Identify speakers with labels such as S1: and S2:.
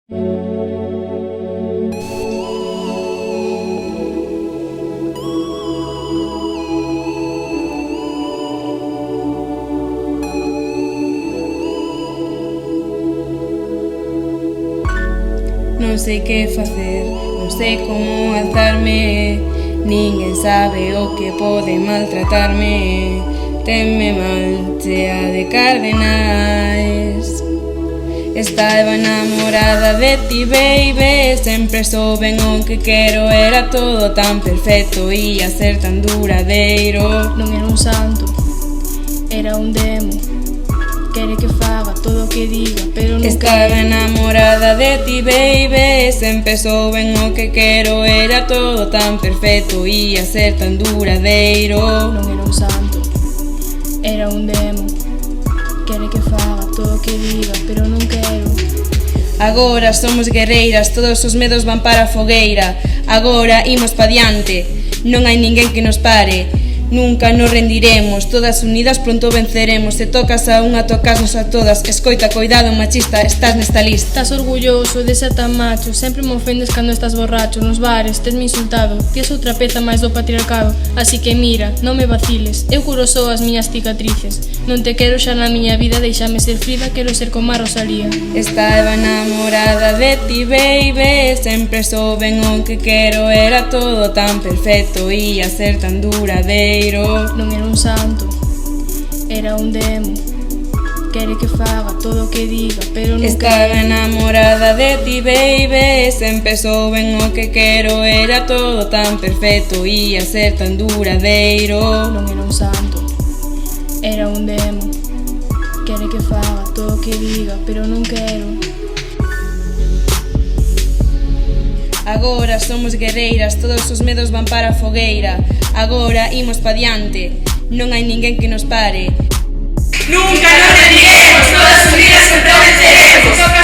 S1: Non sei que facer, non sei como alzarme. Ninguén sabe o que pode maltratarme. Tenme mal, chea de cardenais. Estaba enamorada de ti, baby. Sempre souben o que quero. Era todo tan perfecto, ia ser tan duradeiro.
S2: Non era un santo, era un demo. Quere que faga todo o que diga, pero non
S1: Estaba
S2: quero.
S1: enamorada de ti, baby. Sempre souben o que quero. Era todo tan perfecto, ia ser tan duradeiro.
S2: Non era un santo, era un demo. Quere que faga todo o que diga, pero non quero.
S1: Agora somos guerreiras, todos os medos van para a fogueira. Agora imos pa diante, non hai ninguén que nos pare. Nunca nos rendiremos, todas unidas pronto venceremos. Se tocas a unha, tocasnos a todas. Escoita, coidado machista, estás nesta lista.
S2: Estás orgulloso de ser tan macho. Sempre me ofendes cando estás borracho. Nos bares, tesme insultado. Ti és outra peza máis do patriarcado. Así que mira, non me vaciles. Eu curo só as miñas cicatrices. Non te quero xa na miña vida, déixame ser Frida. Quero ser como a Rosalía.
S1: Estaba enamorada de ti, baby. Sempre souben o que quero. Era todo tan perfecto, ia ser tan duradeiro.
S2: Non era un santo, era un demo. Quere que faga todo o que diga, pero non
S1: Estaba
S2: quero.
S1: enamorada de ti, baby. Sempre souben o que quero. Era todo tan perfecto, ia ser tan duradeiro.
S2: Non era un santo, era un demo. Quere que faga todo o que diga, pero non quero.
S1: Agora somos guerreiras, todos os medos van para a fogueira. Agora imos pa diante, non hai ninguén que nos pare.
S3: Nunca nos rendiremos, todas unidas sempre venceremos.